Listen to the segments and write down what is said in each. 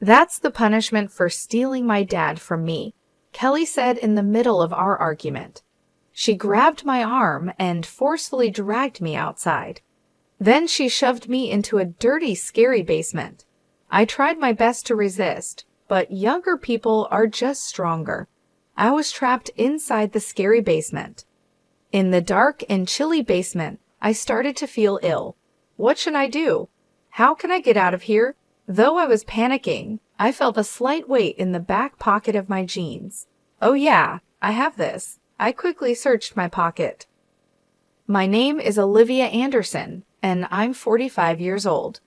That's the punishment for stealing my dad from me, Kelly said in the middle of our argument. She grabbed my arm and forcefully dragged me outside. Then she shoved me into a dirty, scary basement. I tried my best to resist, but younger people are just stronger. I was trapped inside the scary basement. In the dark and chilly basement, I started to feel ill. What should I do? How can I get out of here? Though I was panicking, I felt a slight weight in the back pocket of my jeans. Oh yeah, I have this. I quickly searched my pocket. My name is Olivia Anderson, and I'm 45 years old.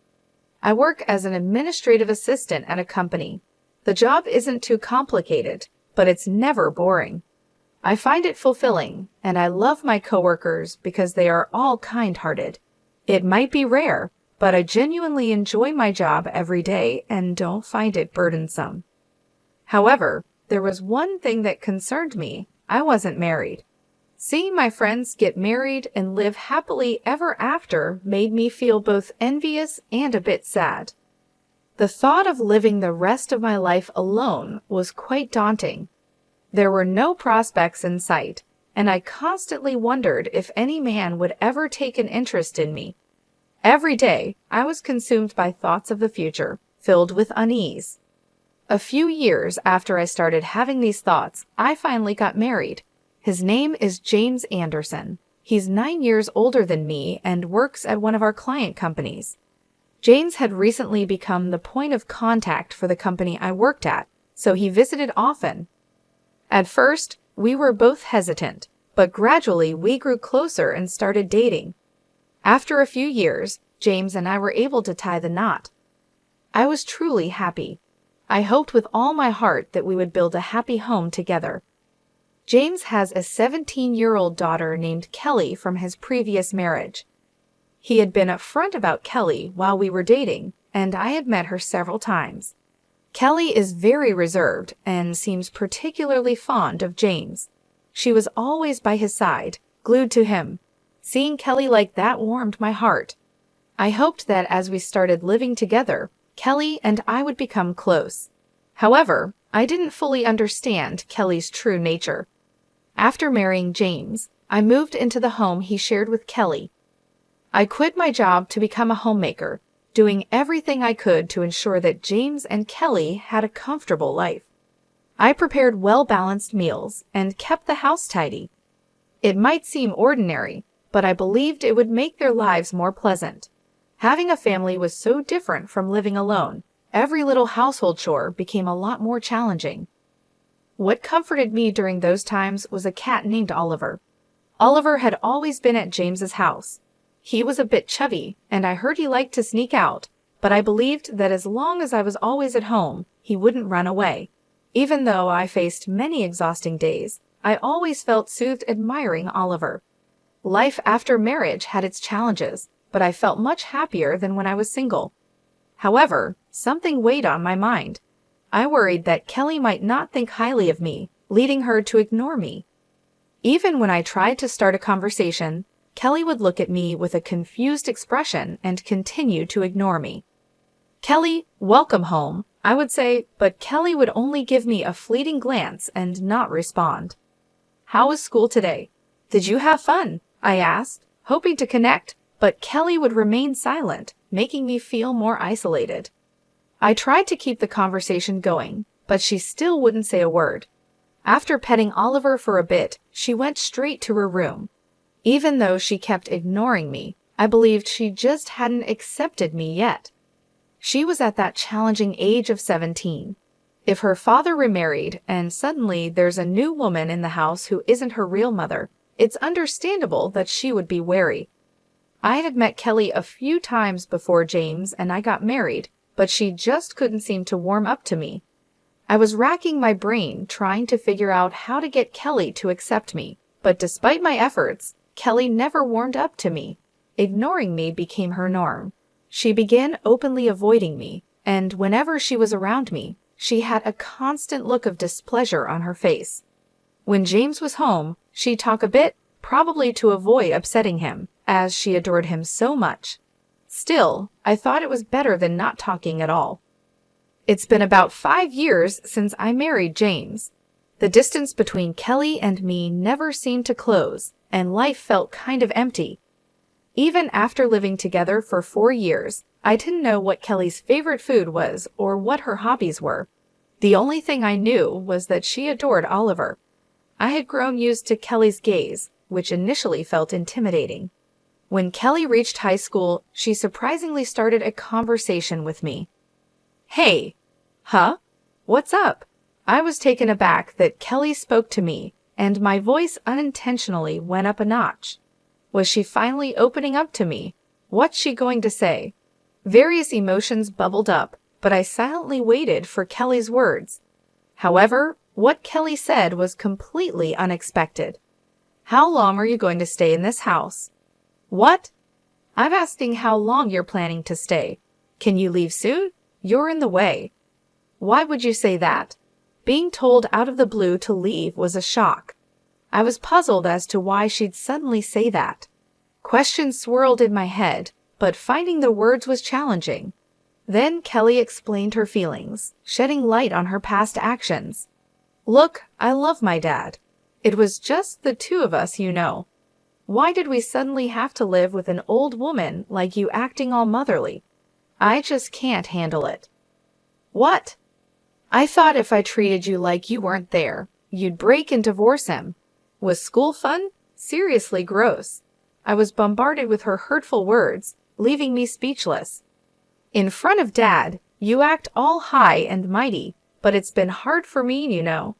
I work as an administrative assistant at a company. The job isn't too complicated, but it's never boring. I find it fulfilling, and I love my coworkers because they are all kind-hearted. It might be rare, but I genuinely enjoy my job every day and don't find it burdensome. However, there was one thing that concerned me. I wasn't married. Seeing my friends get married and live happily ever after made me feel both envious and a bit sad. The thought of living the rest of my life alone was quite daunting. There were no prospects in sight, and I constantly wondered if any man would ever take an interest in me. Every day, I was consumed by thoughts of the future, filled with unease. A few years after I started having these thoughts, I finally got married. His name is James Anderson. He's 9 years older than me and works at one of our client companies. James had recently become the point of contact for the company I worked at, so he visited often. At first, we were both hesitant, but gradually we grew closer and started dating. After a few years, James and I were able to tie the knot. I was truly happy. I hoped with all my heart that we would build a happy home together. James has a 17-year-old daughter named Kelly from his previous marriage. He had been upfront about Kelly while we were dating, and I had met her several times. Kelly is very reserved and seems particularly fond of James. She was always by his side, glued to him. Seeing Kelly like that warmed my heart. I hoped that as we started living together, Kelly and I would become close. However, I didn't fully understand Kelly's true nature. After marrying James, I moved into the home he shared with Kelly. I quit my job to become a homemaker, doing everything I could to ensure that James and Kelly had a comfortable life. I prepared well-balanced meals and kept the house tidy. It might seem ordinary, but I believed it would make their lives more pleasant. Having a family was so different from living alone. Every little household chore became a lot more challenging. What comforted me during those times was a cat named Oliver. Oliver had always been at James's house. He was a bit chubby, and I heard he liked to sneak out, but I believed that as long as I was always at home, he wouldn't run away. Even though I faced many exhausting days, I always felt soothed admiring Oliver. Life after marriage had its challenges, but I felt much happier than when I was single. However, something weighed on my mind. I worried that Kelly might not think highly of me, leading her to ignore me. Even when I tried to start a conversation, Kelly would look at me with a confused expression and continue to ignore me. "Kelly, welcome home," I would say, but Kelly would only give me a fleeting glance and not respond. "How was school today? Did you have fun?" I asked, hoping to connect, but Kelly would remain silent, making me feel more isolated. I tried to keep the conversation going, but she still wouldn't say a word. After petting Oliver for a bit, she went straight to her room. Even though she kept ignoring me, I believed she just hadn't accepted me yet. She was at that challenging age of 17. If her father remarried and suddenly there's a new woman in the house who isn't her real mother, it's understandable that she would be wary. I had met Kelly a few times before James and I got married, but she just couldn't seem to warm up to me. I was racking my brain trying to figure out how to get Kelly to accept me, but despite my efforts, Kelly never warmed up to me. Ignoring me became her norm. She began openly avoiding me, and whenever she was around me, she had a constant look of displeasure on her face. When James was home, she'd talk a bit, probably to avoid upsetting him, as she adored him so much. Still, I thought it was better than not talking at all. It's been about 5 years since I married James. The distance between Kelly and me never seemed to close, and life felt kind of empty. Even after living together for 4 years, I didn't know what Kelly's favorite food was or what her hobbies were. The only thing I knew was that she adored Oliver. I had grown used to Kelly's gaze, which initially felt intimidating. When Kelly reached high school, she surprisingly started a conversation with me. "Hey." "Huh? What's up?" I was taken aback that Kelly spoke to me, and my voice unintentionally went up a notch. Was she finally opening up to me? What's she going to say? Various emotions bubbled up, but I silently waited for Kelly's words. However, what Kelly said was completely unexpected. "How long are you going to stay in this house?" "What?" "I'm asking how long you're planning to stay. Can you leave soon? You're in the way." Why would you say that? Being told out of the blue to leave was a shock. I was puzzled as to why she'd suddenly say that. Questions swirled in my head, but finding the words was challenging. Then Kelly explained her feelings, shedding light on her past actions. "Look, I love my dad. It was just the two of us, you know. Why did we suddenly have to live with an old woman like you acting all motherly? I just can't handle it." "What?" "I thought if I treated you like you weren't there, you'd break and divorce him. Was school fun? Seriously gross." I was bombarded with her hurtful words, leaving me speechless. "In front of Dad, you act all high and mighty, but it's been hard for me, you know.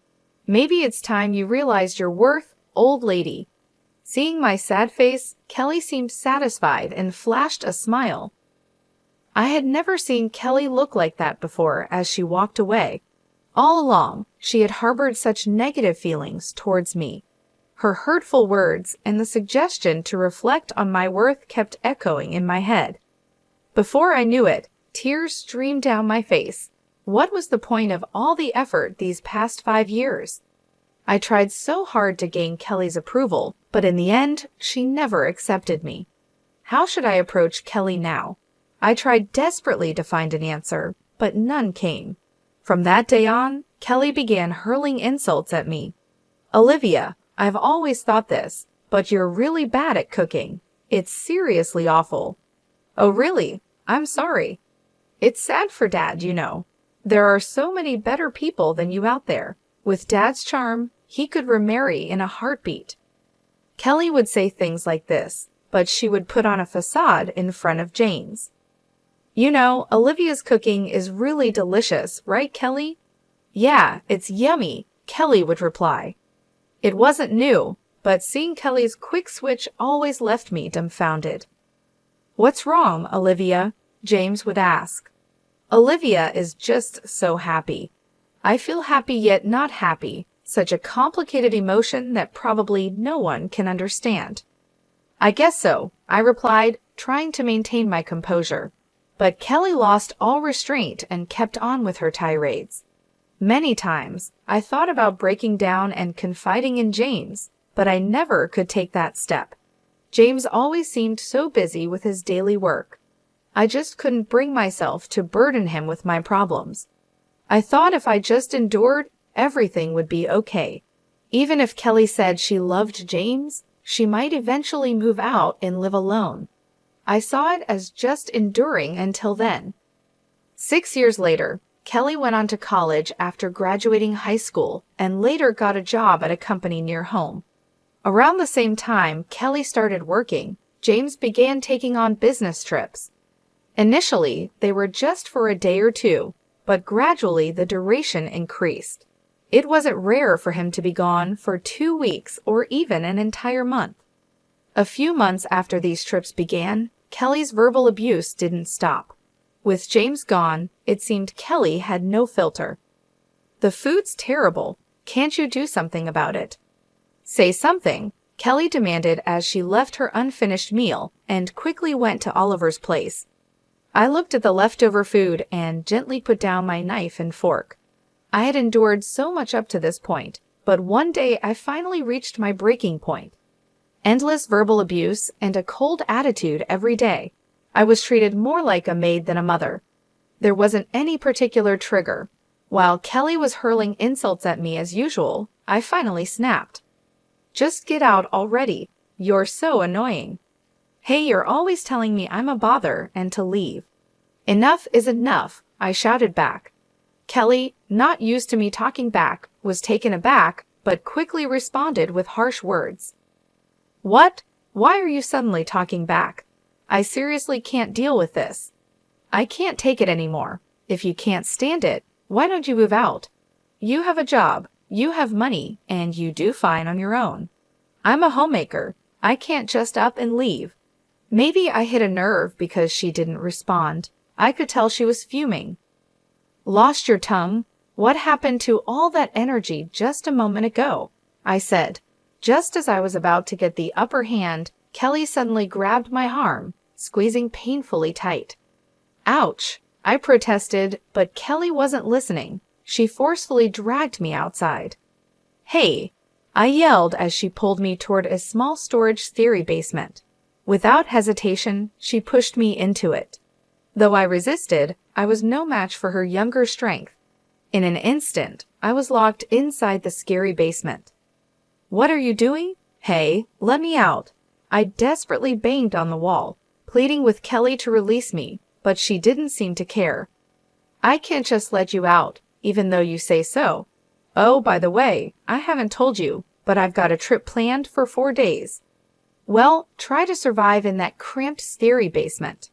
Maybe it's time you realized your worth, old lady." Seeing my sad face, Kelly seemed satisfied and flashed a smile. I had never seen Kelly look like that before as she walked away. All along, she had harbored such negative feelings towards me. Her hurtful words and the suggestion to reflect on my worth kept echoing in my head. Before I knew it, tears streamed down my face. What was the point of all the effort these past 5 years? I tried so hard to gain Kelly's approval, but in the end, she never accepted me. How should I approach Kelly now? I tried desperately to find an answer, but none came. From that day on, Kelly began hurling insults at me. "Olivia, I've always thought this, but you're really bad at cooking. It's seriously awful." "Oh really? I'm sorry. It's sad for Dad, you know. There are so many better people than you out there. With Dad's charm, he could remarry in a heartbeat." Kelly would say things like this, but she would put on a facade in front of James. "You know, Olivia's cooking is really delicious, right, Kelly?" "Yeah, it's yummy," Kelly would reply. It wasn't new, but seeing Kelly's quick switch always left me dumbfounded. "What's wrong, Olivia?" James would ask. Olivia is just so happy. I feel happy yet not happy, such a complicated emotion that probably no one can understand. "I guess so," I replied, trying to maintain my composure. But Kelly lost all restraint and kept on with her tirades. Many times, I thought about breaking down and confiding in James, but I never could take that step. James always seemed so busy with his daily work. I just couldn't bring myself to burden him with my problems. I thought if I just endured, everything would be okay. Even if Kelly said she loved James, she might eventually move out and live alone. I saw it as just enduring until then. 6 years later, Kelly went on to college after graduating high school and later got a job at a company near home. Around the same time Kelly started working, James began taking on business trips. Initially, they were just for a day or two, but gradually the duration increased. It wasn't rare for him to be gone for 2 weeks or even an entire month. A few months after these trips began, Kelly's verbal abuse didn't stop. With James gone, it seemed Kelly had no filter. "The food's terrible. Can't you do something about it?" "Say something," Kelly demanded as she left her unfinished meal and quickly went to Oliver's place. I looked at the leftover food and gently put down my knife and fork. I had endured so much up to this point, but one day I finally reached my breaking point. Endless verbal abuse and a cold attitude every day. I was treated more like a maid than a mother. There wasn't any particular trigger. While Kelly was hurling insults at me as usual, I finally snapped. Just get out already. You're so annoying. Hey, you're always telling me I'm a bother and to leave. Enough is enough, I shouted back. Kelly, not used to me talking back, was taken aback, but quickly responded with harsh words. What? Why are you suddenly talking back? I seriously can't deal with this. I can't take it anymore. If you can't stand it, why don't you move out? You have a job, you have money, and you do fine on your own. I'm a homemaker. I can't just up and leave. Maybe I hit a nerve because she didn't respond. I could tell she was fuming. Lost your tongue? What happened to all that energy just a moment ago? I said. Just as I was about to get the upper hand, Kelly suddenly grabbed my arm, squeezing painfully tight. Ouch! I protested, but Kelly wasn't listening. She forcefully dragged me outside. Hey! I yelled as she pulled me toward a small storage theory basement. Without hesitation, she pushed me into it. Though I resisted, I was no match for her younger strength. In an instant, I was locked inside the scary basement. What are you doing? Hey, let me out. I desperately banged on the wall, pleading with Kelly to release me, but she didn't seem to care. I can't just let you out, even though you say so. Oh, by the way, I haven't told you, but I've got a trip planned for 4 days. Well, try to survive in that cramped theory basement.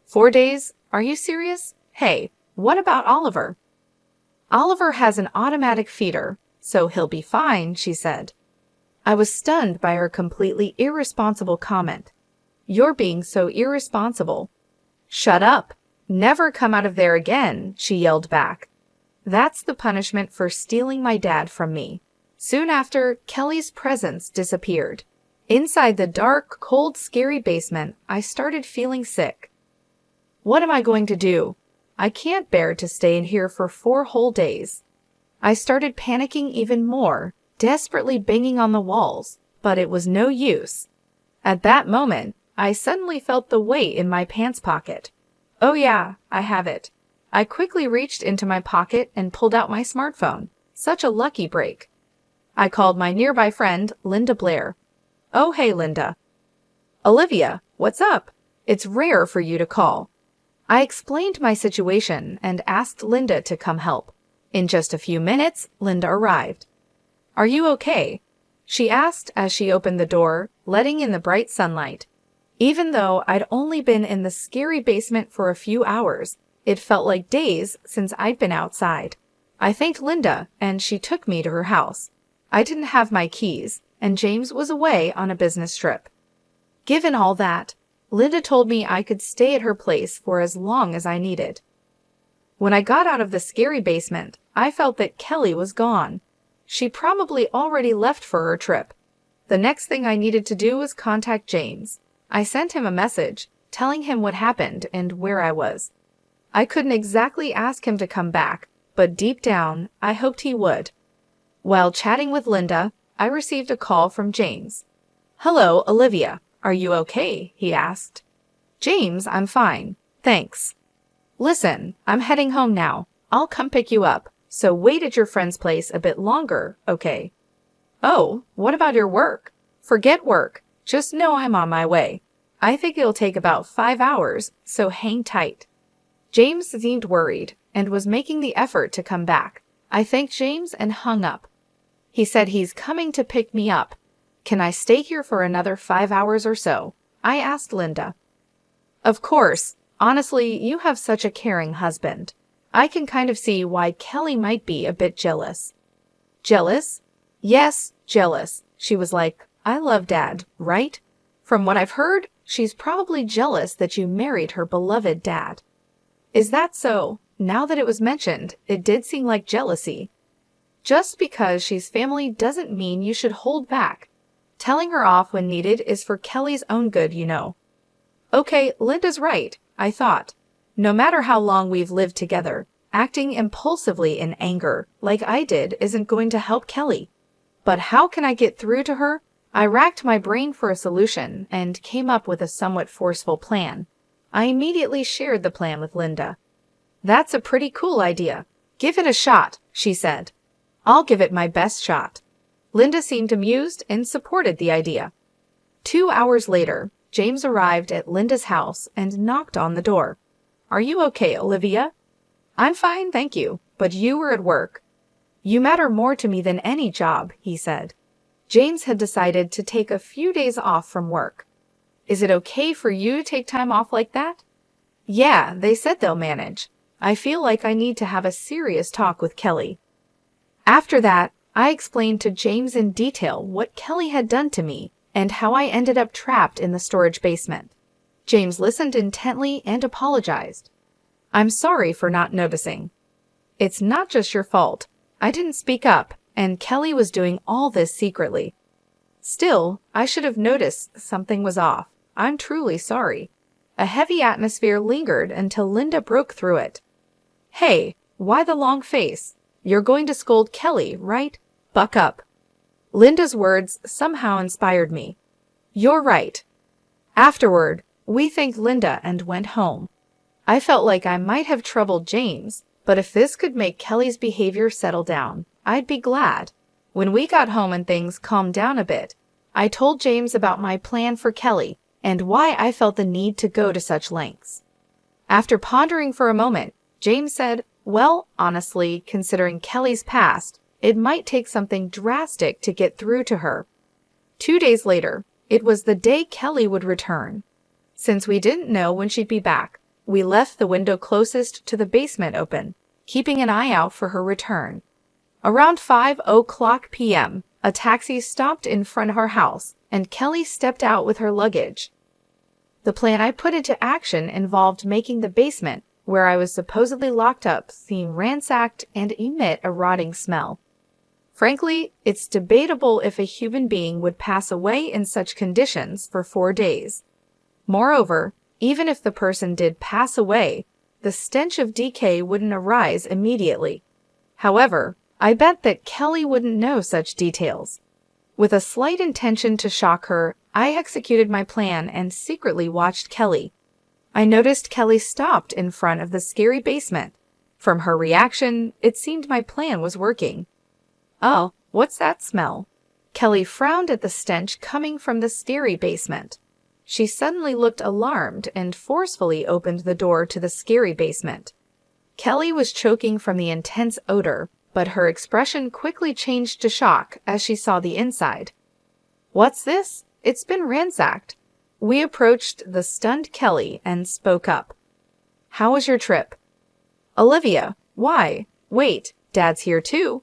4 days? Are you serious? Hey, what about Oliver? Oliver has an automatic feeder, so he'll be fine, she said. I was stunned by her completely irresponsible comment. You're being so irresponsible. Shut up. Never come out of there again, she yelled back. That's the punishment for stealing my dad from me. Soon after, Kelly's presence disappeared. Inside the dark, cold, scary basement, I started feeling sick. What am I going to do? I can't bear to stay in here for 4 whole days. I started panicking even more, desperately banging on the walls, but it was no use. At that moment, I suddenly felt the weight in my pants pocket. Oh yeah, I have it. I quickly reached into my pocket and pulled out my smartphone. Such a lucky break. I called my nearby friend, Linda Blair. Oh hey, Linda. Olivia, what's up? It's rare for you to call. I explained my situation and asked Linda to come help. In just a few minutes, Linda arrived. Are you okay? She asked as she opened the door, letting in the bright sunlight. Even though I'd only been in the scary basement for a few hours, it felt like days since I'd been outside. I thanked Linda, and she took me to her house. I didn't have my keys, and James was away on a business trip. Given all that, Linda told me I could stay at her place for as long as I needed. When I got out of the scary basement, I felt that Kelly was gone. She probably already left for her trip. The next thing I needed to do was contact James. I sent him a message, telling him what happened and where I was. I couldn't exactly ask him to come back, but deep down, I hoped he would. While chatting with Linda, I received a call from James. Hello, Olivia. Are you okay? He asked. James, I'm fine. Thanks. Listen, I'm heading home now. I'll come pick you up, so wait at your friend's place a bit longer, okay? Oh, what about your work? Forget work. Just know I'm on my way. I think it'll take about 5 hours, so hang tight. James seemed worried and was making the effort to come back. I thanked James and hung up. He said he's coming to pick me up. Can I stay here for another 5 hours or so? I asked Linda. Of course. Honestly, you have such a caring husband. I can kind of see why Kelly might be a bit jealous. Jealous? Yes, jealous. She was like, I love Dad, right? From what I've heard, she's probably jealous that you married her beloved dad. Is that so? Now that it was mentioned, it did seem like jealousy. Just because she's family doesn't mean you should hold back. Telling her off when needed is for Kelly's own good, you know. Okay, Linda's right, I thought. No matter how long we've lived together, acting impulsively in anger, like I did, isn't going to help Kelly. But how can I get through to her? I racked my brain for a solution and came up with a somewhat forceful plan. I immediately shared the plan with Linda. That's a pretty cool idea. Give it a shot, she said. I'll give it my best shot. Linda seemed amused and supported the idea. 2 hours later, James arrived at Linda's house and knocked on the door. Are you okay, Olivia? I'm fine, thank you, but you were at work. You matter more to me than any job, he said. James had decided to take a few days off from work. Is it okay for you to take time off like that? Yeah, they said they'll manage. I feel like I need to have a serious talk with Kelly. After that, I explained to James in detail what Kelly had done to me and how I ended up trapped in the storage basement. James listened intently and apologized. I'm sorry for not noticing. It's not just your fault. I didn't speak up, and Kelly was doing all this secretly. Still, I should have noticed something was off. I'm truly sorry. A heavy atmosphere lingered until Linda broke through it. Hey, why the long face? You're going to scold Kelly, right? Buck up. Linda's words somehow inspired me. You're right. Afterward, we thanked Linda and went home. I felt like I might have troubled James, but if this could make Kelly's behavior settle down, I'd be glad. When we got home and things calmed down a bit, I told James about my plan for Kelly and why I felt the need to go to such lengths. After pondering for a moment, James said, well, honestly, considering Kelly's past, it might take something drastic to get through to her. 2 days later, it was the day Kelly would return. Since we didn't know when she'd be back, we left the window closest to the basement open, keeping an eye out for her return. Around 5:00 p.m., a taxi stopped in front of our house, and Kelly stepped out with her luggage. The plan I put into action involved making the basement, where I was supposedly locked up, seem ransacked and emit a rotting smell. Frankly, it's debatable if a human being would pass away in such conditions for 4 days. Moreover, even if the person did pass away, the stench of decay wouldn't arise immediately. However, I bet that Kelly wouldn't know such details. With a slight intention to shock her, I executed my plan and secretly watched Kelly. I noticed Kelly stopped in front of the scary basement. From her reaction, it seemed my plan was working. Oh, what's that smell? Kelly frowned at the stench coming from the scary basement. She suddenly looked alarmed and forcefully opened the door to the scary basement. Kelly was choking from the intense odor, but her expression quickly changed to shock as she saw the inside. What's this? It's been ransacked. We approached the stunned Kelly and spoke up. How was your trip? Olivia, why? Wait, Dad's here too.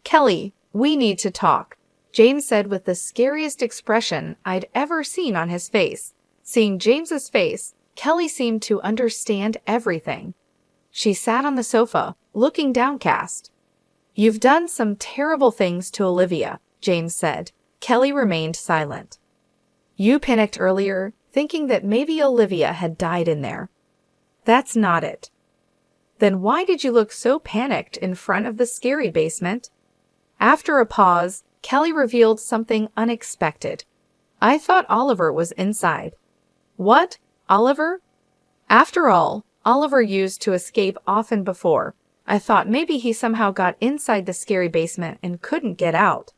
Kelly, we need to talk, James said with the scariest expression I'd ever seen on his face. Seeing James's face, Kelly seemed to understand everything. She sat on the sofa, looking downcast. You've done some terrible things to Olivia, James said. Kelly remained silent. You panicked earlier, thinking that maybe Olivia had died in there. That's not it. Then why did you look so panicked in front of the scary basement? After a pause, Kelly revealed something unexpected. I thought Oliver was inside. What? Oliver? After all, Oliver used to escape often before. I thought maybe he somehow got inside the scary basement and couldn't get out.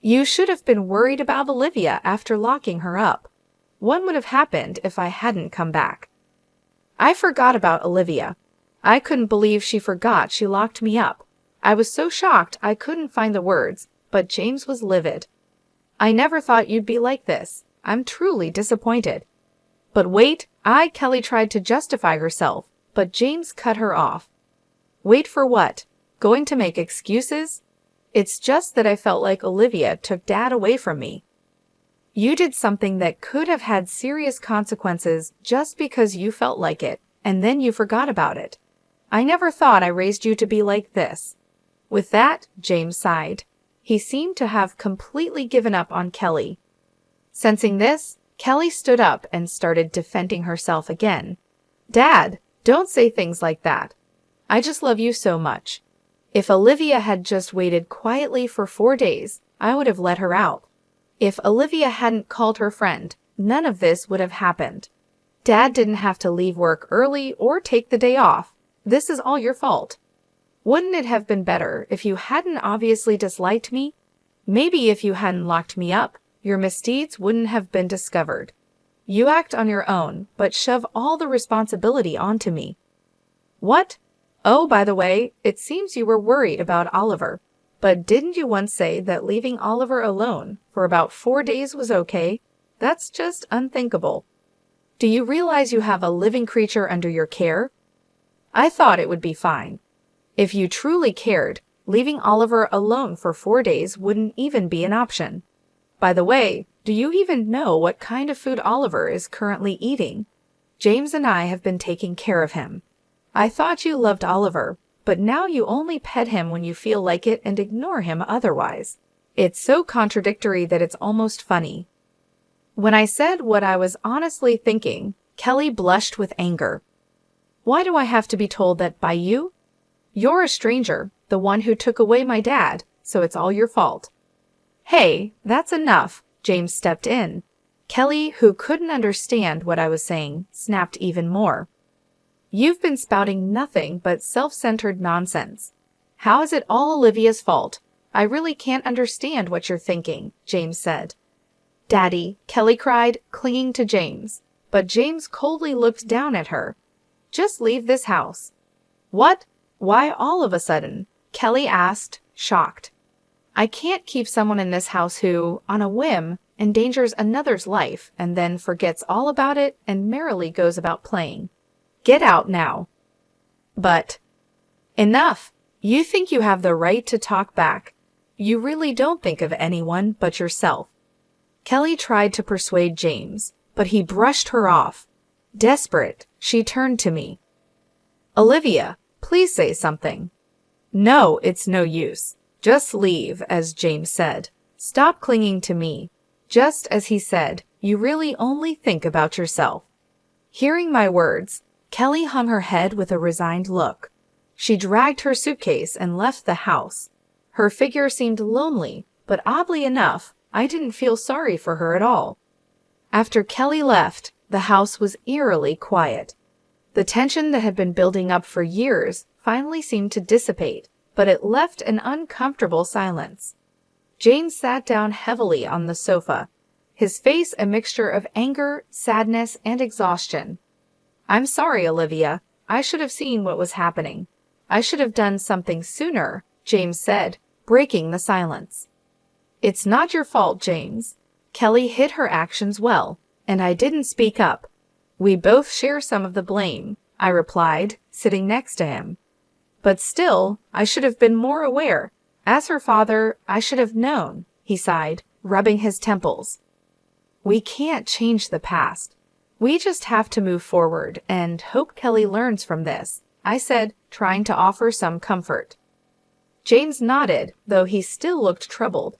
You should have been worried about Olivia after locking her up. What would have happened if I hadn't come back? I forgot about Olivia. I couldn't believe she forgot she locked me up. I was so shocked I couldn't find the words, but James was livid. I never thought you'd be like this. I'm truly disappointed. But wait, Kelly tried to justify herself, but James cut her off. Wait for what? Going to make excuses? It's just that I felt like Olivia took Dad away from me. You did something that could have had serious consequences just because you felt like it, and then you forgot about it. I never thought I raised you to be like this. With that, James sighed. He seemed to have completely given up on Kelly. Sensing this, Kelly stood up and started defending herself again. Dad, don't say things like that. I just love you so much. If Olivia had just waited quietly for 4 days, I would have let her out. If Olivia hadn't called her friend, none of this would have happened. Dad didn't have to leave work early or take the day off. This is all your fault. Wouldn't it have been better if you hadn't obviously disliked me? Maybe if you hadn't locked me up, your misdeeds wouldn't have been discovered. You act on your own, but shove all the responsibility onto me. What? Oh, by the way, it seems you were worried about Oliver. But didn't you once say that leaving Oliver alone for about 4 days was okay? That's just unthinkable. Do you realize you have a living creature under your care? I thought it would be fine. If you truly cared, leaving Oliver alone for 4 days wouldn't even be an option. By the way, do you even know what kind of food Oliver is currently eating? James and I have been taking care of him. I thought you loved Oliver, but now you only pet him when you feel like it and ignore him otherwise. It's so contradictory that it's almost funny. When I said what I was honestly thinking, Kelly blushed with anger. Why do I have to be told that by you? You're a stranger, the one who took away my dad, so it's all your fault. Hey, that's enough, James stepped in. Kelly, who couldn't understand what I was saying, snapped even more. You've been spouting nothing but self-centered nonsense. How is it all Olivia's fault? I really can't understand what you're thinking, James said. Daddy, Kelly cried, clinging to James. But James coldly looked down at her. Just leave this house. What? Why all of a sudden? Kelly asked, shocked. I can't keep someone in this house who, on a whim, endangers another's life and then forgets all about it and merrily goes about playing. Get out now. But enough. You think you have the right to talk back. You really don't think of anyone but yourself. Kelly tried to persuade James, but he brushed her off. Desperate, she turned to me. Olivia, please say something. No, it's no use. Just leave, as James said. Stop clinging to me. Just as he said, you really only think about yourself. Hearing my words, Kelly hung her head with a resigned look. She dragged her suitcase and left the house. Her figure seemed lonely, but oddly enough, I didn't feel sorry for her at all. After Kelly left, the house was eerily quiet. The tension that had been building up for years finally seemed to dissipate, but it left an uncomfortable silence. James sat down heavily on the sofa, his face a mixture of anger, sadness, and exhaustion. I'm sorry, Olivia. I should have seen what was happening. I should have done something sooner, James said, breaking the silence. It's not your fault, James. Kelly hid her actions well, and I didn't speak up. We both share some of the blame, I replied, sitting next to him. But still, I should have been more aware. As her father, I should have known, he sighed, rubbing his temples. We can't change the past. We just have to move forward and hope Kelly learns from this, I said, trying to offer some comfort. James nodded, though he still looked troubled.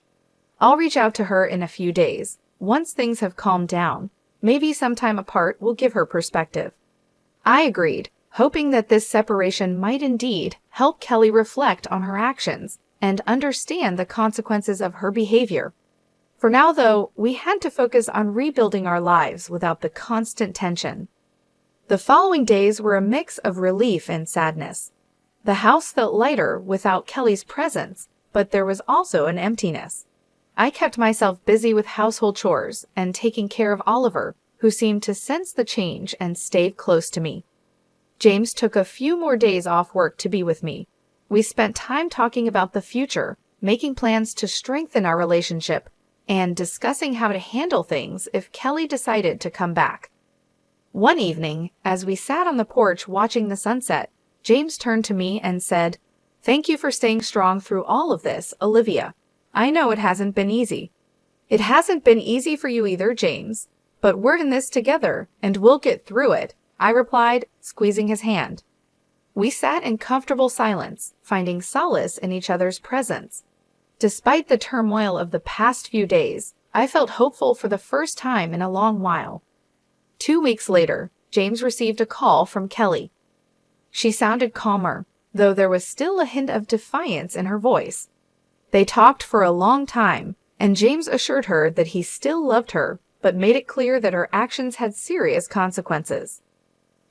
I'll reach out to her in a few days. Once things have calmed down, maybe some time apart will give her perspective. I agreed, hoping that this separation might indeed help Kelly reflect on her actions and understand the consequences of her behavior. For now, though, we had to focus on rebuilding our lives without the constant tension. The following days were a mix of relief and sadness. The house felt lighter without Kelly's presence, but there was also an emptiness. I kept myself busy with household chores and taking care of Oliver, who seemed to sense the change and stayed close to me. James took a few more days off work to be with me. We spent time talking about the future, making plans to strengthen our relationship, and discussing how to handle things if Kelly decided to come back. One evening, as we sat on the porch watching the sunset, James turned to me and said, "Thank you for staying strong through all of this, Olivia. I know it hasn't been easy." It hasn't been easy for you either, James. But we're in this together, and we'll get through it, I replied, squeezing his hand. We sat in comfortable silence, finding solace in each other's presence. Despite the turmoil of the past few days, I felt hopeful for the first time in a long while. 2 weeks later, James received a call from Kelly. She sounded calmer, though there was still a hint of defiance in her voice. They talked for a long time, and James assured her that he still loved her, but made it clear that her actions had serious consequences.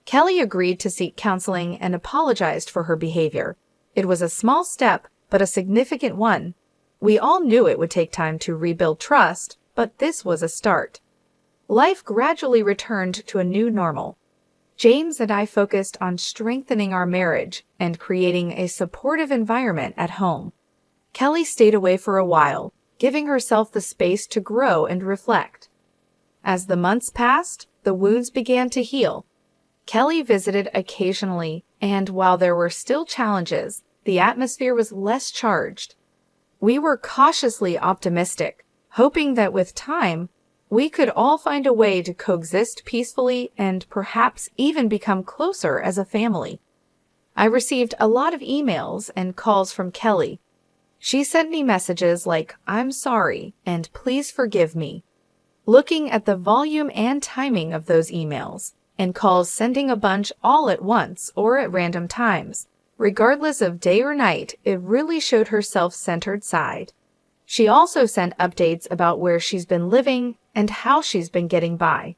Kelly agreed to seek counseling and apologized for her behavior. It was a small step, but a significant one. We all knew it would take time to rebuild trust, but this was a start. Life gradually returned to a new normal. James and I focused on strengthening our marriage and creating a supportive environment at home. Kelly stayed away for a while, giving herself the space to grow and reflect. As the months passed, the wounds began to heal. Kelly visited occasionally, and while there were still challenges, the atmosphere was less charged. We were cautiously optimistic, hoping that with time, we could all find a way to coexist peacefully and perhaps even become closer as a family. I received a lot of emails and calls from Kelly. She sent me messages like, "I'm sorry," and "Please forgive me." Looking at the volume and timing of those emails, and calls sending a bunch all at once or at random times, regardless of day or night, it really showed her self-centered side. She also sent updates about where she's been living and how she's been getting by.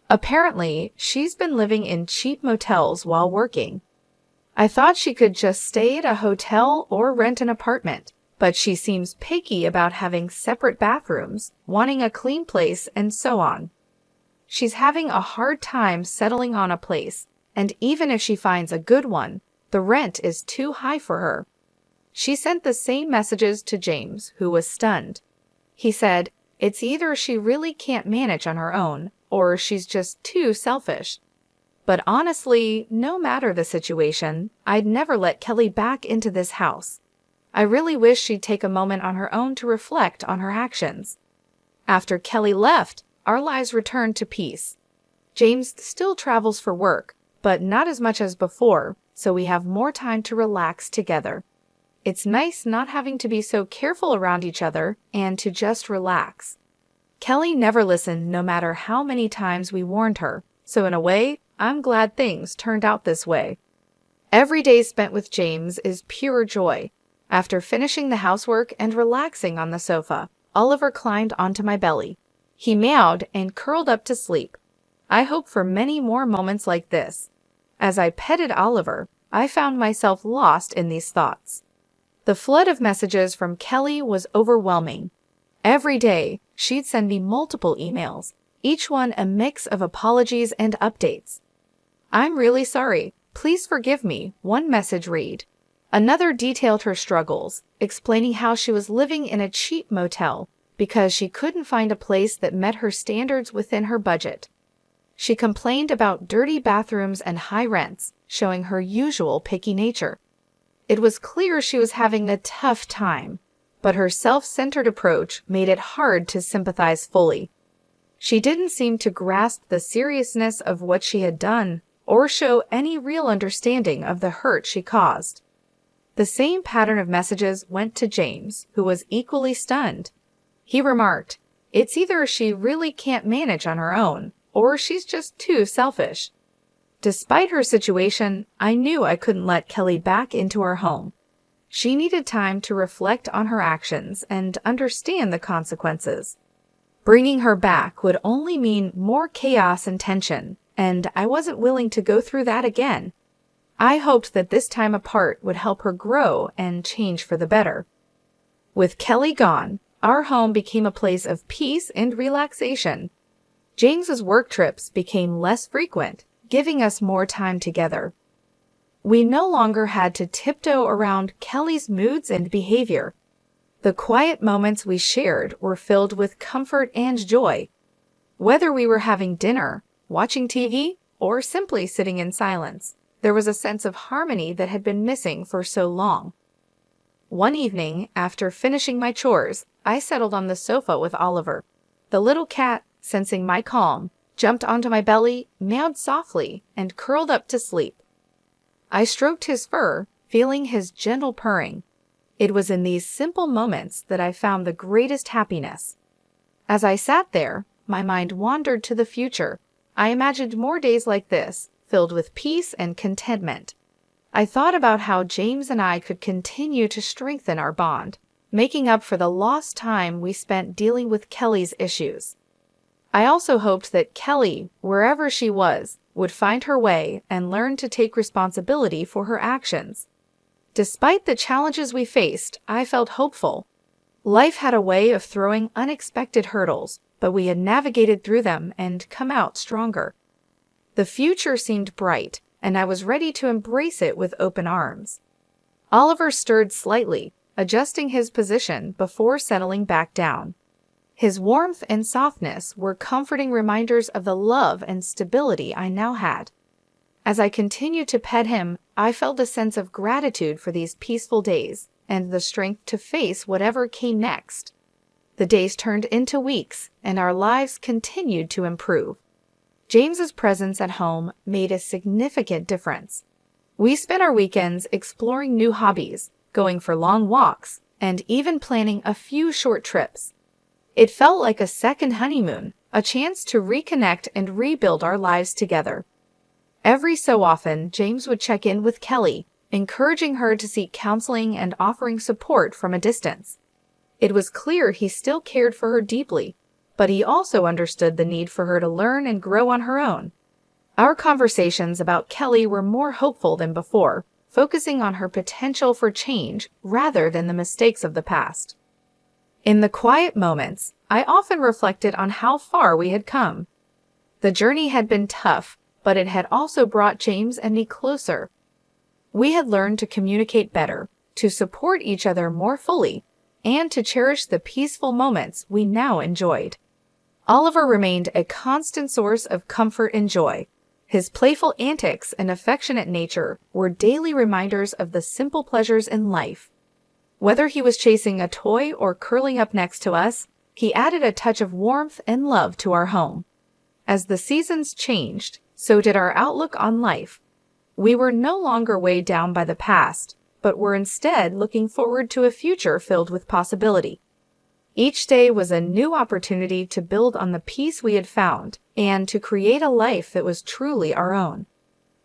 Apparently, she's been living in cheap motels while working. I thought she could just stay at a hotel or rent an apartment, but she seems picky about having separate bathrooms, wanting a clean place, and so on. She's having a hard time settling on a place, and even if she finds a good one, the rent is too high for her. She sent the same messages to James, who was stunned. He said, "It's either she really can't manage on her own, or she's just too selfish." But honestly, no matter the situation, I'd never let Kelly back into this house. I really wish she'd take a moment on her own to reflect on her actions. After Kelly left, our lives returned to peace. James still travels for work, but not as much as before, so we have more time to relax together. It's nice not having to be so careful around each other and to just relax. Kelly never listened no matter how many times we warned her, so in a way, I'm glad things turned out this way. Every day spent with James is pure joy. After finishing the housework and relaxing on the sofa, Oliver climbed onto my belly. He meowed and curled up to sleep. I hope for many more moments like this. As I petted Oliver, I found myself lost in these thoughts. The flood of messages from Kelly was overwhelming. Every day, she'd send me multiple emails, each one a mix of apologies and updates. "I'm really sorry. Please forgive me," one message read. Another detailed her struggles, explaining how she was living in a cheap motel because she couldn't find a place that met her standards within her budget. She complained about dirty bathrooms and high rents, showing her usual picky nature. It was clear she was having a tough time, but her self-centered approach made it hard to sympathize fully. She didn't seem to grasp the seriousness of what she had done or show any real understanding of the hurt she caused. The same pattern of messages went to James, who was equally stunned. He remarked, "It's either she really can't manage on her own, or she's just too selfish." Despite her situation, I knew I couldn't let Kelly back into our home. She needed time to reflect on her actions and understand the consequences. Bringing her back would only mean more chaos and tension, and I wasn't willing to go through that again. I hoped that this time apart would help her grow and change for the better. With Kelly gone, our home became a place of peace and relaxation. James's work trips became less frequent, giving us more time together. We no longer had to tiptoe around Kelly's moods and behavior. The quiet moments we shared were filled with comfort and joy. Whether we were having dinner, watching TV, or simply sitting in silence, there was a sense of harmony that had been missing for so long. One evening, after finishing my chores, I settled on the sofa with Oliver. The little cat, sensing my calm, jumped onto my belly, meowed softly, and curled up to sleep. I stroked his fur, feeling his gentle purring. It was in these simple moments that I found the greatest happiness. As I sat there, my mind wandered to the future. I imagined more days like this, filled with peace and contentment. I thought about how James and I could continue to strengthen our bond, making up for the lost time we spent dealing with Kelly's issues. I also hoped that Kelly, wherever she was, would find her way and learn to take responsibility for her actions. Despite the challenges we faced, I felt hopeful. Life had a way of throwing unexpected hurdles, but we had navigated through them and come out stronger. The future seemed bright, and I was ready to embrace it with open arms. Oliver stirred slightly, adjusting his position before settling back down. His warmth and softness were comforting reminders of the love and stability I now had. As I continued to pet him, I felt a sense of gratitude for these peaceful days and the strength to face whatever came next. The days turned into weeks, and our lives continued to improve. James's presence at home made a significant difference. We spent our weekends exploring new hobbies, going for long walks, and even planning a few short trips. It felt like a second honeymoon, a chance to reconnect and rebuild our lives together. Every so often, James would check in with Kelly, encouraging her to seek counseling and offering support from a distance. It was clear he still cared for her deeply, but he also understood the need for her to learn and grow on her own. Our conversations about Kelly were more hopeful than before, focusing on her potential for change rather than the mistakes of the past. In the quiet moments, I often reflected on how far we had come. The journey had been tough, but it had also brought James and me closer. We had learned to communicate better, to support each other more fully, and to cherish the peaceful moments we now enjoyed. Oliver remained a constant source of comfort and joy. His playful antics and affectionate nature were daily reminders of the simple pleasures in life. Whether he was chasing a toy or curling up next to us, he added a touch of warmth and love to our home. As the seasons changed, so did our outlook on life. We were no longer weighed down by the past, but were instead looking forward to a future filled with possibility. Each day was a new opportunity to build on the peace we had found and to create a life that was truly our own.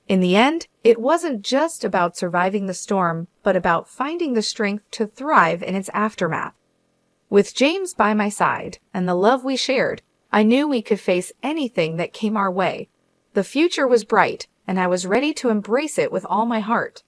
In the end, it wasn't just about surviving the storm, but about finding the strength to thrive in its aftermath. With James by my side and the love we shared, I knew we could face anything that came our way. The future was bright, and I was ready to embrace it with all my heart.